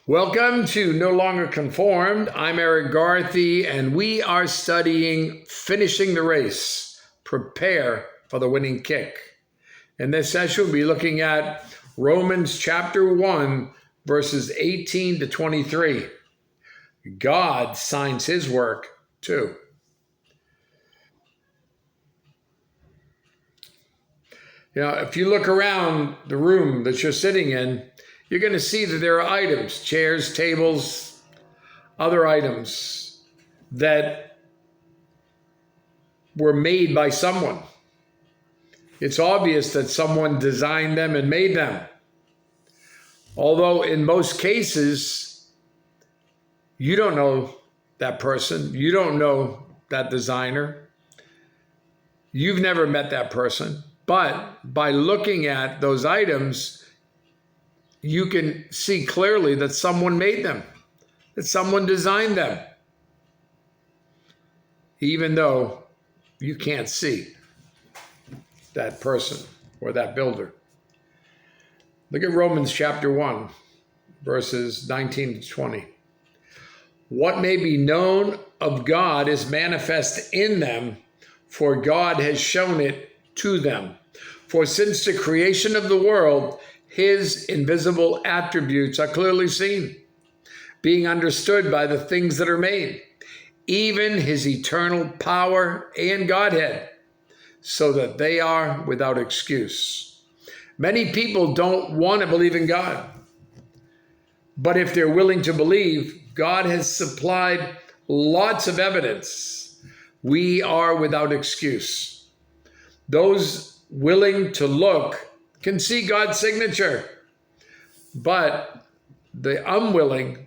Welcome to No Longer Conformed. I'm Erik Garthe, and we are studying Finishing the Race, Prepare for the Winning Kick. In this session, we'll be looking at Romans chapter 1, verses 18 to 23. God signs his work too. If you look around the room that you're sitting in, you're going to see that there are items, chairs, tables, other items that were made by someone. It's obvious that someone designed them and made them. Although in most cases, you don't know that person. You don't know that designer. You've never met that person. But by looking at those items, you can see clearly that someone made them, that someone designed them, even though you can't see that person or that builder. Look at Romans chapter 1, verses 19 to 20. What may be known of God is manifest in them, for God has shown it to them. For since the creation of the world, his invisible attributes are clearly seen, being understood by the things that are made, even his eternal power and Godhead, so that they are without excuse. Many people don't want to believe in God, but if they're willing to believe, God has supplied lots of evidence. We are without excuse. Those willing to look can see God's signature, but the unwilling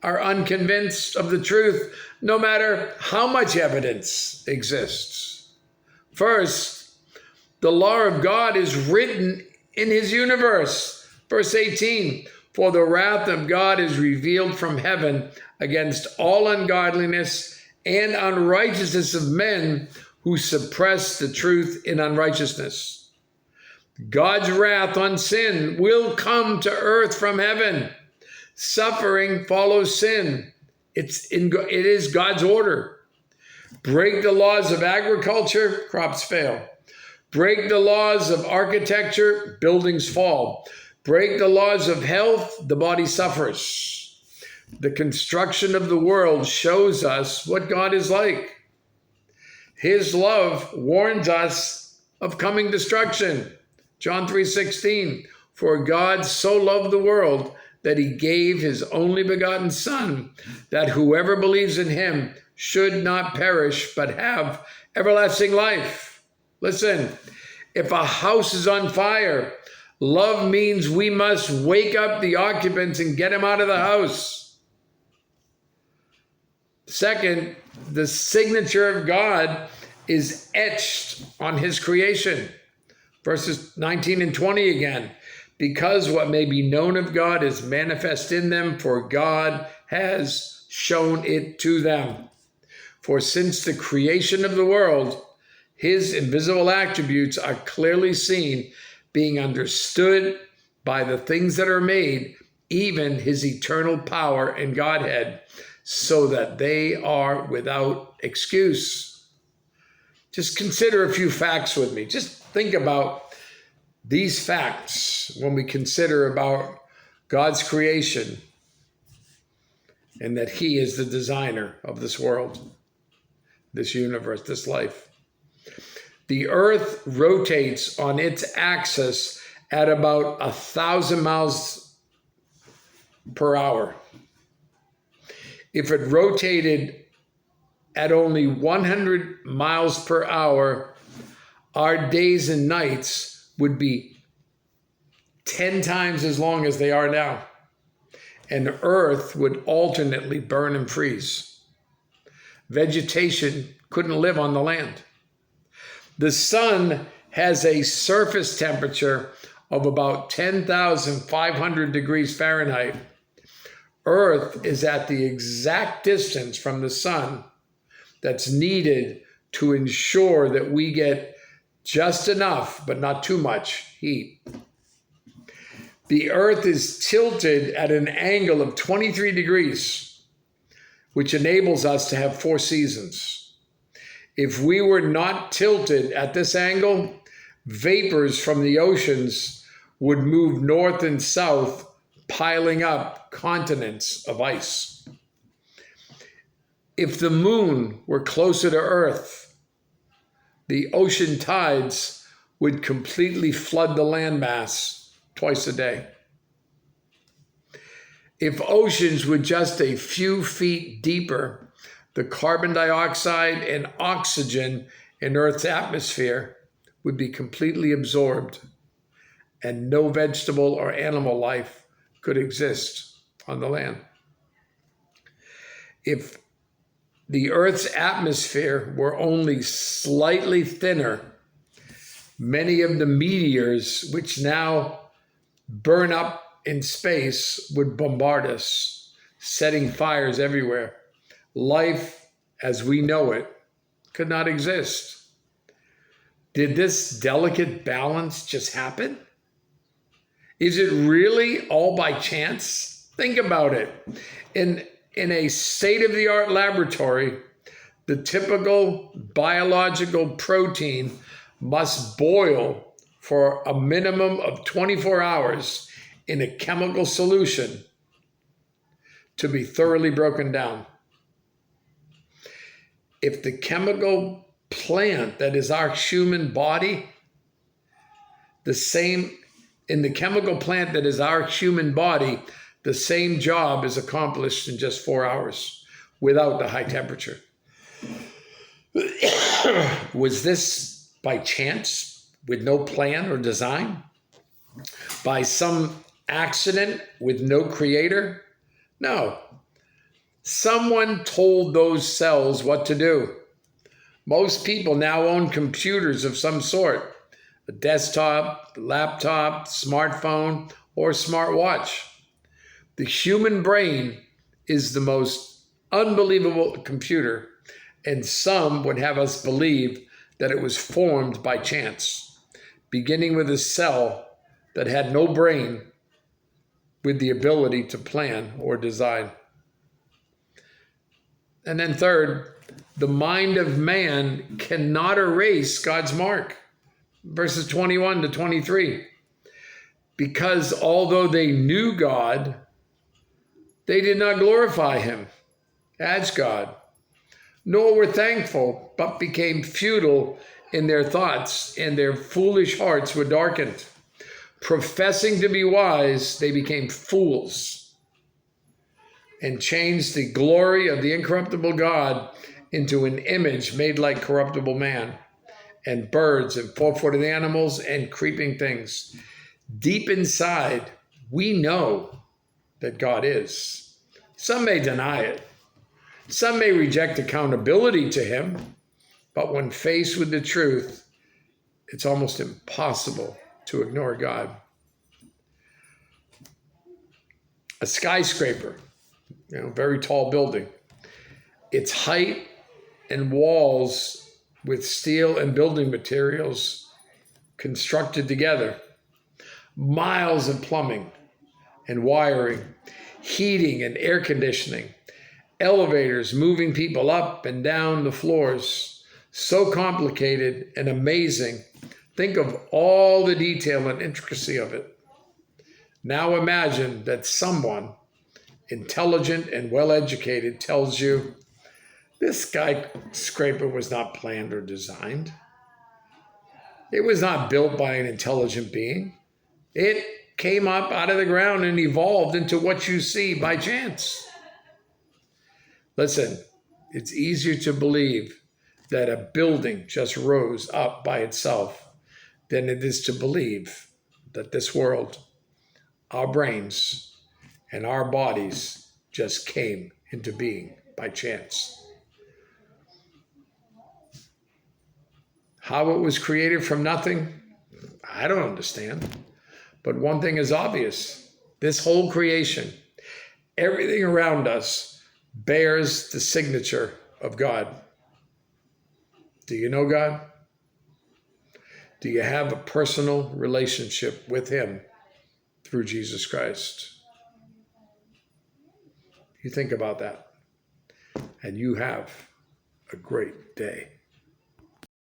are unconvinced of the truth, no matter how much evidence exists. First, the law of God is written in his universe. Verse 18, for the wrath of God is revealed from heaven against all ungodliness and unrighteousness of men who suppress the truth in unrighteousness. God's wrath on sin will come to earth from heaven. Suffering follows sin. It is God's order. Break the laws of agriculture, crops fail. Break the laws of architecture, buildings fall. Break the laws of health, the body suffers. The construction of the world shows us what God is like. His love warns us of coming destruction. John 3:16, for God so loved the world that he gave his only begotten Son, that whoever believes in him should not perish, but have everlasting life. Listen, if a house is on fire, love means we must wake up the occupants and get them out of the house. Second, the signature of God is etched on his creation. Verses 19 and 20 again. Because what may be known of God is manifest in them, for God has shown it to them. For since the creation of the world, his invisible attributes are clearly seen, being understood by the things that are made, even his eternal power and Godhead, so that they are without excuse. Just consider a few facts with me. Just think about these facts when we consider about God's creation and that he is the designer of this world, this universe, this life. The earth rotates on its axis at about 1,000 miles per hour. If it rotated at only 100 miles per hour, our days and nights would be 10 times as long as they are now. And Earth would alternately burn and freeze. Vegetation couldn't live on the land. The sun has a surface temperature of about 10,500 degrees Fahrenheit. Earth is at the exact distance from the sun that's needed to ensure that we get just enough, but not too much heat. The earth is tilted at an angle of 23 degrees, which enables us to have 4 seasons. If we were not tilted at this angle, vapors from the oceans would move north and south, piling up continents of ice. If the moon were closer to Earth, the ocean tides would completely flood the landmass twice a day. If oceans were just a few feet deeper, the carbon dioxide and oxygen in Earth's atmosphere would be completely absorbed, and no vegetable or animal life could exist on the land. If the Earth's atmosphere were only slightly thinner, many of the meteors which now burn up in space would bombard us, setting fires everywhere. Life as we know it could not exist. Did this delicate balance just happen? Is it really all by chance? Think about it. In a state-of-the-art laboratory, the typical biological protein must boil for a minimum of 24 hours in a chemical solution to be thoroughly broken down. If the chemical plant that is our human body, in the chemical plant that is our human body, the same job is accomplished in just 4 hours without the high temperature. Was this by chance, with no plan or design? By some accident with no creator? No. Someone told those cells what to do. Most people now own computers of some sort, a desktop, laptop, smartphone, or smartwatch. The human brain is the most unbelievable computer, and some would have us believe that it was formed by chance, beginning with a cell that had no brain with the ability to plan or design. And then third, the mind of man cannot erase God's mark. Verses 21 to 23. Because although they knew God, they did not glorify him as God, nor were thankful, but became futile in their thoughts, and their foolish hearts were darkened. Professing to be wise, they became fools and changed the glory of the incorruptible God into an image made like corruptible man, and birds and four-footed animals and creeping things. Deep inside, we know that God is. Some may deny it. Some may reject accountability to him, but when faced with the truth, it's almost impossible to ignore God. A skyscraper, very tall building. Its height and walls with steel and building materials constructed together. Miles of plumbing and wiring, heating and air conditioning, elevators moving people up and down the floors. So complicated and amazing. Think of all the detail and intricacy of it. Now imagine that someone intelligent and well-educated tells you, this skyscraper was not planned or designed. It was not built by an intelligent being. It came up out of the ground and evolved into what you see by chance. Listen, it's easier to believe that a building just rose up by itself than it is to believe that this world, our brains, and our bodies just came into being by chance. How it was created from nothing, I don't understand. But one thing is obvious. This whole creation, everything around us, bears the signature of God. Do you know God? Do you have a personal relationship with him through Jesus Christ. You think about that, and you have a great day.